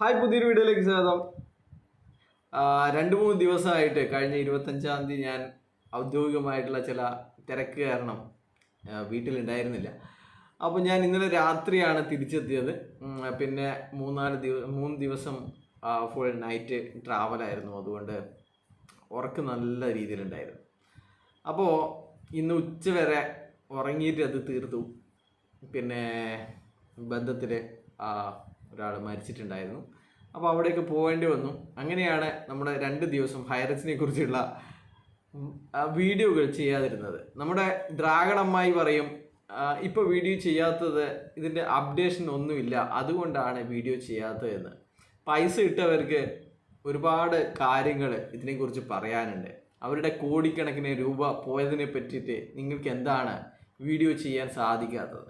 Hi, പുതിയൊരു വീഡിയോയിലേക്ക് സ്വാഗതം. 2-3 ദിവസമായിട്ട് കഴിഞ്ഞ 25-ാം തീയതി ഞാൻ ഔദ്യോഗികമായിട്ടുള്ള ചില തിരക്ക് കാരണം വീട്ടിലുണ്ടായിരുന്നില്ല. അപ്പോൾ ഞാൻ ഇന്നലെ രാത്രിയാണ് തിരിച്ചെത്തിയത്. പിന്നെ 3 ദിവസം ഫുൾ നൈറ്റ് ട്രാവലായിരുന്നു. അതുകൊണ്ട് ഉറക്കം നല്ല രീതിയിലുണ്ടായിരുന്നു. അപ്പോൾ ഇന്ന് ഉച്ച വരെ ഉറങ്ങിയിട്ട് അത് തീർത്തു. പിന്നെ ബന്ധത്തിൽ ഒരാൾ മരിച്ചിട്ടുണ്ടായിരുന്നു. അപ്പോൾ അവിടേക്ക് പോകേണ്ടി വന്നു. അങ്ങനെയാണ് നമ്മുടെ 2 ദിവസം ഹൈറക്സിനെ കുറിച്ചുള്ള വീഡിയോകൾ ചെയ്യാതിരുന്നത്. നമ്മുടെ ഡ്രാഗൺ അമ്മായി പറയും, ഇപ്പോൾ വീഡിയോ ചെയ്യാത്തത് ഇതിൻ്റെ അപ്ഡേഷൻ ഒന്നുമില്ല, അതുകൊണ്ടാണ് വീഡിയോ ചെയ്യാത്തതെന്ന്. പൈസ ഇട്ടവർക്ക് ഒരുപാട് കാര്യങ്ങൾ ഇതിനെക്കുറിച്ച് പറയാനുണ്ട്. അവരുടെ കോടിക്കണക്കിന് രൂപ പോയതിനെ പറ്റിയിട്ട് നിങ്ങൾക്ക് എന്താണ് വീഡിയോ ചെയ്യാൻ സാധിക്കാത്തത്?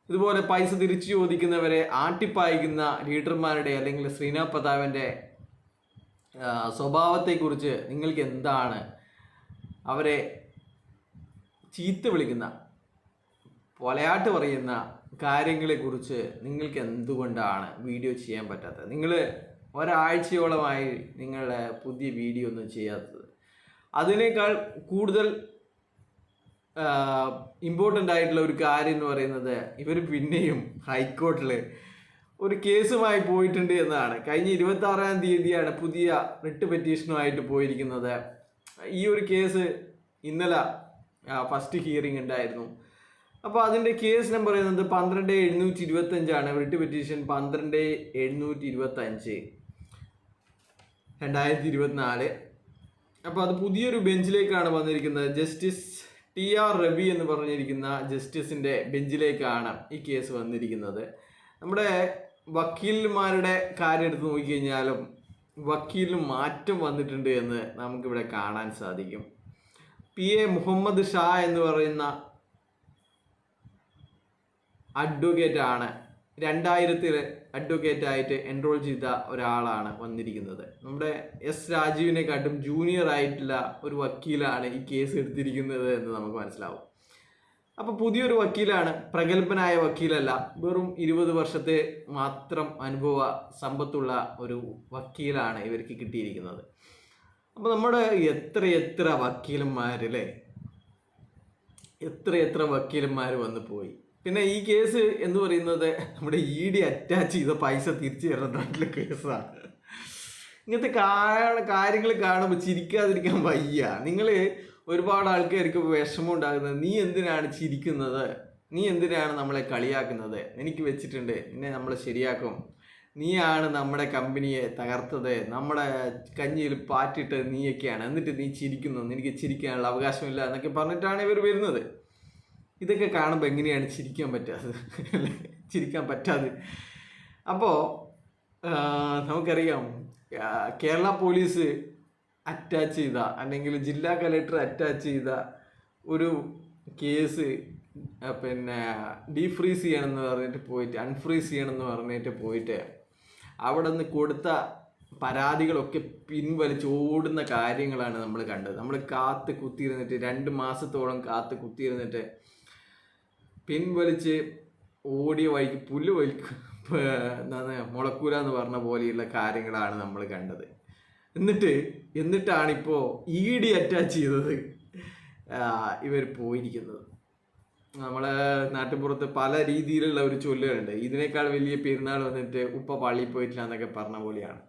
ഇതുപോലെ പൈസ തിരിച്ചു ചോദിക്കുന്നവരെ ആട്ടിപ്പായിക്കുന്ന ലീഡർമാരുടെ അല്ലെങ്കിൽ ശ്രീനാഥ് പ്രതാപൻ്റെ സ്വഭാവത്തെക്കുറിച്ച് നിങ്ങൾക്ക് എന്താണ്, അവരെ ചീത്ത വിളിക്കുന്ന പൊലയാട്ട് പറയുന്ന കാര്യങ്ങളെക്കുറിച്ച് നിങ്ങൾക്ക് എന്തുകൊണ്ടാണ് വീഡിയോ ചെയ്യാൻ പറ്റാത്തത്? നിങ്ങൾ ഒരാഴ്ചയോളമായി നിങ്ങളുടെ പുതിയ വീഡിയോ ഒന്നും ചെയ്യാത്തത്. അതിനേക്കാൾ കൂടുതൽ ഇമ്പോർട്ടൻ്റ് ആയിട്ടുള്ള ഒരു കാര്യം എന്ന് പറയുന്നത്, ഇവർ പിന്നെയും ഹൈക്കോർട്ടിൽ ഒരു കേസുമായി പോയിട്ടുണ്ട് എന്നതാണ്. കഴിഞ്ഞ 26-ാം തീയതിയാണ് പുതിയ റിട്ട് പെറ്റീഷനുമായിട്ട് പോയിരിക്കുന്നത്. ഈ ഒരു കേസ് ഇന്നലെ ഫസ്റ്റ് ഹിയറിംഗ് ഉണ്ടായിരുന്നു. അപ്പോൾ അതിൻ്റെ കേസ് നമ്പർ പറയുന്നത് 12725 റിട്ട് പെറ്റീഷൻ 12725 2024. അപ്പോൾ അത് പുതിയൊരു ബെഞ്ചിലേക്കാണ് വന്നിരിക്കുന്നത്. ജസ്റ്റിസ് TR രവി എന്ന് പറഞ്ഞിരിക്കുന്ന ജസ്റ്റിസിൻ്റെ ബെഞ്ചിലേക്കാണ് ഈ കേസ് വന്നിരിക്കുന്നത്. നമ്മുടെ വക്കീലന്മാരുടെ കാര്യം എടുത്ത് നോക്കിക്കഴിഞ്ഞാലും വക്കീലിന് മാറ്റം വന്നിട്ടുണ്ട് എന്ന് നമുക്കിവിടെ കാണാൻ സാധിക്കും. PA മുഹമ്മദ് ഷാ എന്ന് പറയുന്ന അഡ്വക്കേറ്റാണ് 2000-ൽ അഡ്വക്കേറ്റായിട്ട് എൻറോൾ ചെയ്ത ഒരാളാണ് വന്നിരിക്കുന്നത്. നമ്മുടെ S രാജീവിനെക്കാട്ടും ജൂനിയർ ആയിട്ടുള്ള ഒരു വക്കീലാണ് ഈ കേസ് എടുത്തിരിക്കുന്നത് എന്ന് നമുക്ക് മനസ്സിലാവും. അപ്പോൾ പുതിയൊരു വക്കീലാണ്, പ്രഗത്ഭനായ വക്കീലല്ല, വെറും 20 വർഷത്തെ മാത്രം അനുഭവ സമ്പത്തുള്ള ഒരു വക്കീലാണ് ഇവർക്ക് കിട്ടിയിരിക്കുന്നത്. അപ്പോൾ നമ്മുടെ എത്ര വക്കീലന്മാരല്ലേ, എത്ര വക്കീലന്മാർ വന്നു പോയി. പിന്നെ ഈ കേസ് എന്ന് പറയുന്നത് നമ്മുടെ ED അറ്റാച്ച് ചെയ്ത പൈസ തിരിച്ചു തരുന്നതായിട്ടുള്ള കേസാണ്. ഇങ്ങനത്തെ കാര്യങ്ങൾ കാണുമ്പോൾ ചിരിക്കാതിരിക്കാൻ വയ്യ. നിങ്ങൾ ഒരുപാട് ആൾക്കാർക്ക് വിഷമം ഉണ്ടാകുന്നത്, നീ എന്തിനാണ് ചിരിക്കുന്നത്, നീ എന്തിനാണ് നമ്മളെ കളിയാക്കുന്നത്, എനിക്ക് വെച്ചിട്ടുണ്ട്, നിന്നെ നമ്മൾ ശരിയാക്കും, നീയാണ് നമ്മുടെ കമ്പനിയെ തകർത്തത്, നമ്മുടെ കഞ്ഞിയിൽ പാറ്റിട്ട് നീയൊക്കെയാണ്, എന്നിട്ട് നീ ചിരിക്കുന്നു, നിനക്ക് ചിരിക്കാനുള്ള അവകാശമില്ല എന്നൊക്കെ പറഞ്ഞിട്ടാണ് ഇവർ വരുന്നത്. ഇതൊക്കെ കാണുമ്പോൾ എങ്ങനെയാണ് ചിരിക്കാൻ പറ്റാതെ? അപ്പോൾ നമുക്കറിയാം, കേരള പോലീസ് അറ്റാച്ച് ചെയ്ത അല്ലെങ്കിൽ ജില്ലാ കലക്ടർ അറ്റാച്ച് ചെയ്ത ഒരു കേസ് പിന്നെ ഡീഫ്രീസ് ചെയ്യണമെന്ന് പറഞ്ഞിട്ട് പോയിട്ട് അൺഫ്രീസ് ചെയ്യണമെന്ന് പറഞ്ഞിട്ട് പോയിട്ട് അവിടെ നിന്ന് കൊടുത്ത പരാതികളൊക്കെ പിൻവലിച്ച് ഓടുന്ന കാര്യങ്ങളാണ് നമ്മൾ കണ്ടത്. നമ്മൾ കാത്ത് കുത്തിയിരുന്നിട്ട് 2 മാസത്തോളം കാത്ത് കുത്തിയിരുന്നിട്ട് പിൻവലിച്ച് ഓടിയ വഴിക്ക് പുല്ല് മുളക്കൂല എന്ന് പറഞ്ഞ പോലെയുള്ള കാര്യങ്ങളാണ് നമ്മൾ കണ്ടത്. എന്നിട്ടാണിപ്പോൾ ED അറ്റാച്ച് ചെയ്തത് ഇവർ പോയിരിക്കുന്നത്. നമ്മളെ നാട്ടിൻപുറത്ത് പല രീതിയിലുള്ള ഒരു ചൊല്ലുകളുണ്ട്, ഇതിനേക്കാൾ വലിയ പെരുന്നാൾ വന്നിട്ട് ഉപ്പ പള്ളിയിൽ പോയിട്ടില്ല എന്നൊക്കെ പറഞ്ഞ പോലെയാണ്.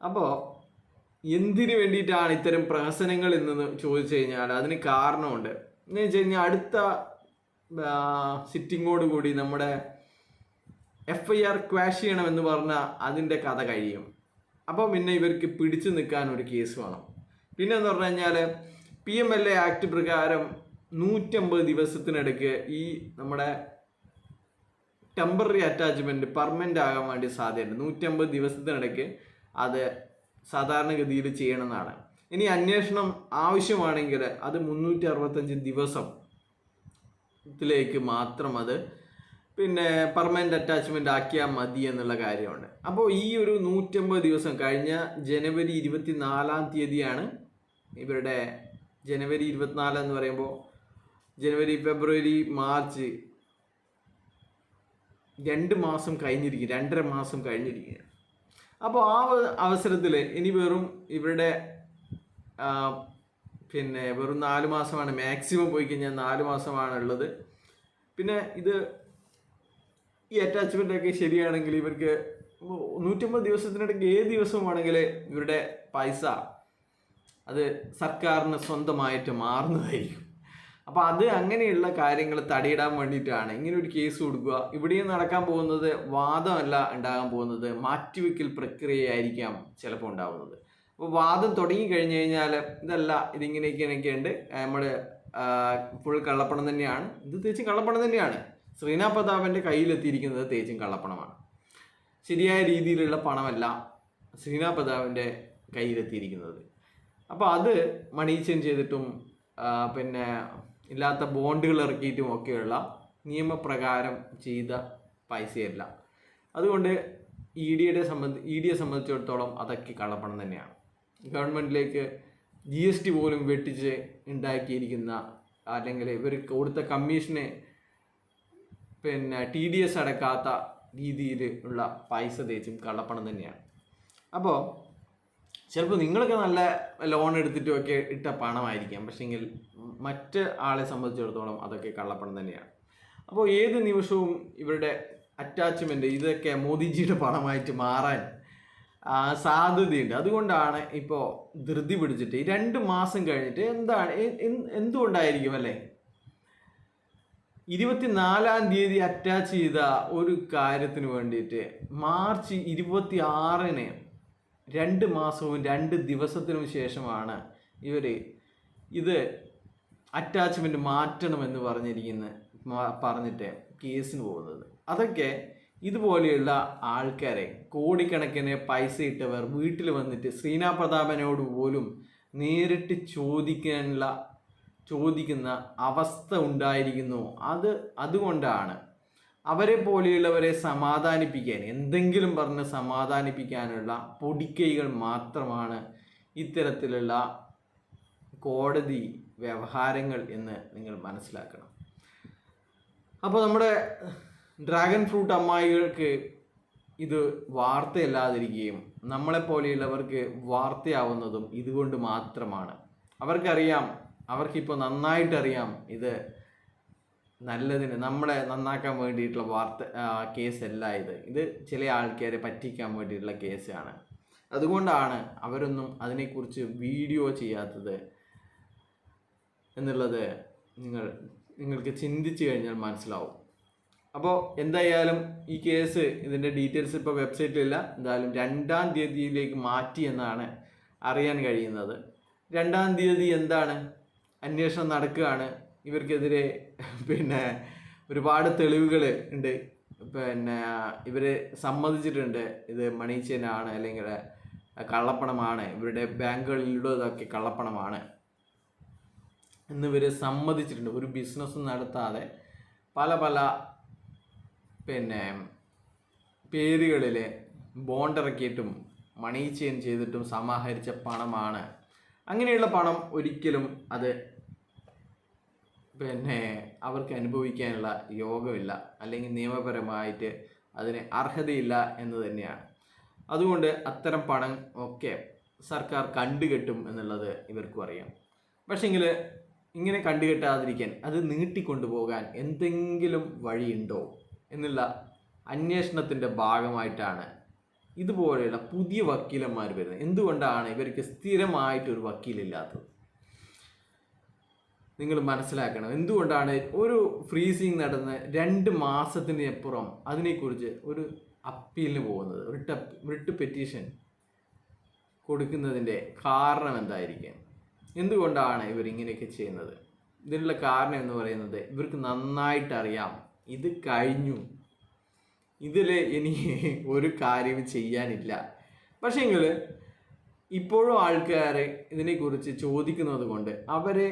അപ്പോൾ എന്തിനു വേണ്ടിയിട്ടാണ് ഇത്തരം പ്രഹസനങ്ങൾ എന്ന് ചോദിച്ചു കഴിഞ്ഞാൽ അതിന് കാരണമുണ്ട്. എന്ന് വെച്ച് കഴിഞ്ഞാൽ അടുത്ത സിറ്റിങ്ങോടുകൂടി നമ്മുടെ FIR ക്വാഷ് ചെയ്യണമെന്ന് പറഞ്ഞാൽ അതിൻ്റെ കഥ കഴിയും. അപ്പോൾ പിന്നെ ഇവർക്ക് പിടിച്ചു നിൽക്കാൻ ഒരു കേസ് വേണം. പിന്നെ എന്ന് പറഞ്ഞു കഴിഞ്ഞാൽ PMLA ആക്ട് പ്രകാരം 150 ദിവസത്തിനിടയ്ക്ക് ഈ നമ്മുടെ ടെമ്പററി അറ്റാച്ച്മെൻറ്റ് പെർമനൻ്റ് ആകാൻ വേണ്ടി സാധ്യതയുണ്ട്. 150 ദിവസത്തിനിടയ്ക്ക് അത് സാധാരണഗതിയിൽ ചെയ്യണമെന്നാണ്. ഇനി അന്വേഷണം ആവശ്യമാണെങ്കിൽ അത് 365 ദിവസത്തിലേക്ക് മാത്രം അത് പിന്നെ പെർമനൻ്റ് അറ്റാച്ച്മെൻ്റ് ആക്കിയാൽ മതി എന്നുള്ള കാര്യമുണ്ട്. അപ്പോൾ ഈ ഒരു 150 ദിവസം കഴിഞ്ഞ ജനുവരി 24-ാം തീയതിയാണ് ഇവരുടെ ജനുവരി 24 എന്ന് പറയുമ്പോൾ ജനുവരി, ഫെബ്രുവരി, മാർച്ച്, 2 മാസം കഴിഞ്ഞിരിക്കും, 2.5 മാസം കഴിഞ്ഞിരിക്കുക. അപ്പോൾ ആ അവസരത്തിൽ ഇനി വെറും ഇവരുടെ പിന്നെ വെറും 4 മാസമാണ് മാക്സിമം പോയി കഴിഞ്ഞാൽ 4 മാസമാണ് ഉള്ളത്. പിന്നെ ഇത് ഈ അറ്റാച്ച്മെൻ്റ് ഒക്കെ ശരിയാണെങ്കിൽ ഇവർക്ക് 150 ദിവസത്തിനിടയ്ക്ക് ഏത് ദിവസവും ആണെങ്കിൽ ഇവരുടെ പൈസ അത് സർക്കാരിന് സ്വന്തമായിട്ട് മാറുന്നതായിരിക്കും. അപ്പോൾ അത് അങ്ങനെയുള്ള കാര്യങ്ങൾ തടയിടാൻ വേണ്ടിയിട്ടാണ് ഇങ്ങനെ ഒരു കേസ് കൊടുക്കുക. ഇവിടെയും നടക്കാൻ പോകുന്നത് വാദമല്ല ഉണ്ടാകാൻ പോകുന്നത്, മാറ്റിവെക്കൽ പ്രക്രിയയായിരിക്കാം ചിലപ്പോൾ ഉണ്ടാകുന്നത്. അപ്പോൾ വാദം തുടങ്ങി കഴിഞ്ഞു കഴിഞ്ഞാൽ ഇതല്ല ഇതിങ്ങനെയൊക്കെ ഉണ്ട്, നമ്മൾ ഫുൾ കള്ളപ്പണം തന്നെയാണ്, ഇത് തേച്ചും കള്ളപ്പണം തന്നെയാണ്. ശ്രീനാഥ് പ്രതാപൻ്റെ കയ്യിലെത്തിയിരിക്കുന്നത് തേച്ചും കള്ളപ്പണമാണ്. ശരിയായ രീതിയിലുള്ള പണമല്ല ശ്രീനാഥ് പ്രതാപൻ്റെ കയ്യിലെത്തിയിരിക്കുന്നത്. അപ്പോൾ അത് മണി ചേഞ്ച് ചെയ്തിട്ടും പിന്നെ ഇല്ലാത്ത ബോണ്ടുകൾ ഇറക്കിയിട്ടും ഒക്കെയുള്ള നിയമപ്രകാരം ചെയ്ത പൈസയല്ല. അതുകൊണ്ട് ഇ ഡിയെ സംബന്ധിച്ചിടത്തോളം അതൊക്കെ കള്ളപ്പണം തന്നെയാണ്. ഗവൺമെൻറ്റിലേക്ക് GST പോലും വെട്ടിച്ച് ഉണ്ടാക്കിയിരിക്കുന്ന, അല്ലെങ്കിൽ ഇവർ കൊടുത്ത കമ്മീഷനെ പിന്നെ TDS അടക്കാത്ത രീതിയിൽ ഉള്ള പൈസ തേച്ചും കള്ളപ്പണം തന്നെയാണ്. അപ്പോൾ ചിലപ്പോൾ നിങ്ങളൊക്കെ നല്ല ലോൺ എടുത്തിട്ടുമൊക്കെ ഇട്ട പണമായിരിക്കാം, പക്ഷേങ്കിൽ മറ്റ് ആളെ സംബന്ധിച്ചിടത്തോളം അതൊക്കെ കള്ളപ്പണം തന്നെയാണ്. അപ്പോൾ ഏത് നിമിഷവും ഇവരുടെ അറ്റാച്ച്മെൻറ്റ് ഇതൊക്കെ മോദിജിയുടെ പണമായിട്ട് മാറാൻ സാധ്യതയുണ്ട്. അതുകൊണ്ടാണ് ഇപ്പോൾ ധൃതി പിടിച്ചിട്ട് 2 മാസം കഴിഞ്ഞിട്ട് എന്തുകൊണ്ടായിരിക്കും അല്ലേ 24-ാം തീയതി അറ്റാച്ച് ചെയ്ത ഒരു കാര്യത്തിന് വേണ്ടിയിട്ട് മാർച്ച് 26-ന് 2 മാസവും 2 ദിവസത്തിനും ശേഷമാണ് ഇവർ ഇത് അറ്റാച്ച്മെൻറ്റ് മാറ്റണമെന്ന് പറഞ്ഞിട്ട് കേസിന് പോകുന്നത്. അതൊക്കെ ഇതുപോലെയുള്ള ആൾക്കാരെ, കോടിക്കണക്കിന് പൈസ ഇട്ടവർ വീട്ടിൽ വന്നിട്ട് ശ്രീനാഥ് പ്രതാപനോട് പോലും നേരിട്ട് ചോദിക്കുന്ന അവസ്ഥ ഉണ്ടായിരിക്കുന്നു. അതുകൊണ്ടാണ് അവരെ പോലെയുള്ളവരെ സമാധാനിപ്പിക്കാൻ, എന്തെങ്കിലും പറഞ്ഞ് സമാധാനിപ്പിക്കാനുള്ള പൊടിക്കൈകൾ മാത്രമാണ് ഇത്തരത്തിലുള്ള കോടതി വ്യവഹാരങ്ങൾ എന്ന് നിങ്ങൾ മനസ്സിലാക്കണം. അപ്പോൾ നമ്മുടെ ഡ്രാഗൺ ഫ്രൂട്ട് അമ്മായികൾക്ക് ഇത് വാർത്തയല്ലാതിരിക്കുകയും നമ്മളെപ്പോലെയുള്ളവർക്ക് വാർത്തയാവുന്നതും ഇതുകൊണ്ട് മാത്രമാണ്. അവർക്കിപ്പോൾ നന്നായിട്ടറിയാം ഇത് നല്ലതിന് നമ്മളെ നന്നാക്കാൻ വേണ്ടിയിട്ടുള്ള കേസല്ല ഇത് ചില ആൾക്കാരെ പറ്റിക്കാൻ വേണ്ടിയിട്ടുള്ള കേസാണ്. അതുകൊണ്ടാണ് അവരൊന്നും അതിനെക്കുറിച്ച് വീഡിയോ ചെയ്യാത്തത് എന്നുള്ളത് നിങ്ങൾക്ക് ചിന്തിച്ചു കഴിഞ്ഞാൽ മനസ്സിലാവും. അപ്പോൾ എന്തായാലും ഈ കേസ്, ഇതിൻ്റെ ഡീറ്റെയിൽസ് ഇപ്പോൾ വെബ്സൈറ്റിലില്ല, എന്തായാലും 2-ാം തീയതിയിലേക്ക് മാറ്റി എന്നാണ് അറിയാൻ കഴിയുന്നത്. 2-ാം തീയതി എന്താണ് അന്വേഷണം നടക്കുകയാണ്. ഇവർക്കെതിരെ പിന്നെ ഒരുപാട് തെളിവുകൾ ഉണ്ട്. പിന്നെ ഇവർ സമ്മതിച്ചിട്ടുണ്ട് ഇത് മണി ചെയിനാണ് അല്ലെങ്കിൽ കള്ളപ്പണമാണ്, ഇവരുടെ ബാങ്കുകളിലുള്ളതൊക്കെ കള്ളപ്പണമാണ് എന്നിവർ സമ്മതിച്ചിട്ടുണ്ട്. ഒരു ബിസിനസ്സും നടത്താതെ പല പിന്നെ പേരുകളിൽ ബോണ്ടിറക്കിയിട്ടും മണി ചെയിൻ ചെയ്തിട്ടും സമാഹരിച്ച പണമാണ്. അങ്ങനെയുള്ള പണം ഒരിക്കലും അത് പിന്നെ അവർക്ക് അനുഭവിക്കാനുള്ള യോഗമില്ല, അല്ലെങ്കിൽ നിയമപരമായിട്ട് അതിന് അർഹതയില്ല എന്ന് തന്നെയാണ്. അതുകൊണ്ട് അത്തരം പണം ഒക്കെ സർക്കാർ കണ്ടുകെട്ടും എന്നുള്ളത് ഇവർക്കും അറിയാം. പക്ഷേങ്കിൽ ഇങ്ങനെ കണ്ടുകെട്ടാതിരിക്കാൻ, അത് നീട്ടിക്കൊണ്ടുപോകാൻ എന്തെങ്കിലും വഴിയുണ്ടോ എന്നുള്ള അന്വേഷണത്തിൻ്റെ ഭാഗമായിട്ടാണ് ഇതുപോലെയുള്ള പുതിയ വക്കീലന്മാർ വരുന്നത്. എന്തുകൊണ്ടാണ് ഇവർക്ക് സ്ഥിരമായിട്ടൊരു വക്കീലില്ലാത്തത്? നിങ്ങൾ മനസ്സിലാക്കണം. എന്തുകൊണ്ടാണ് ഒരു ഫ്രീസിങ് നടന്ന് 2 മാസത്തിന് അപ്പുറം അതിനെക്കുറിച്ച് ഒരു അപ്പീലിന് പോകുന്നത്, റിട്ട് പെറ്റീഷൻ കൊടുക്കുന്നതിൻ്റെ കാരണം എന്തായിരിക്കും? എന്തുകൊണ്ടാണ് ഇവരിങ്ങനെയൊക്കെ ചെയ്യുന്നത്? ഇതിനുള്ള കാരണം എന്ന് പറയുന്നത് ഇവർക്ക് നന്നായിട്ടറിയാം ഇത് കഴിഞ്ഞു, ഇതിൽ ഇനി ഒരു കാര്യവും ചെയ്യാനില്ല. പക്ഷേങ്കിൽ ഇപ്പോഴും ആൾക്കാർ ഇതിനെക്കുറിച്ച് ചോദിക്കുന്നത് കൊണ്ട് അവരെ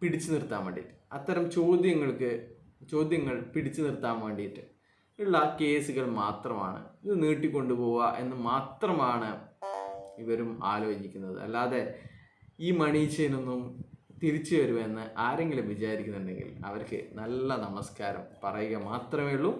പിടിച്ചു നിർത്താൻ വേണ്ടിയിട്ട്, അത്തരം ചോദ്യങ്ങൾ പിടിച്ചു നിർത്താൻ വേണ്ടിയിട്ട് ഉള്ള കേസുകൾ മാത്രമാണ്, ഇത് നീട്ടിക്കൊണ്ടുപോവുക എന്ന് മാത്രമാണ് ഇവരും ആലോചിക്കുന്നത്. അല്ലാതെ ഈ മണി ചെയിനൊന്നും തിരിച്ചു വരുമെന്ന് ആരെങ്കിലും വിചാരിക്കുന്നുണ്ടെങ്കിൽ അവർക്ക് നല്ല നമസ്കാരം പറയുക മാത്രമേ ഉള്ളൂ.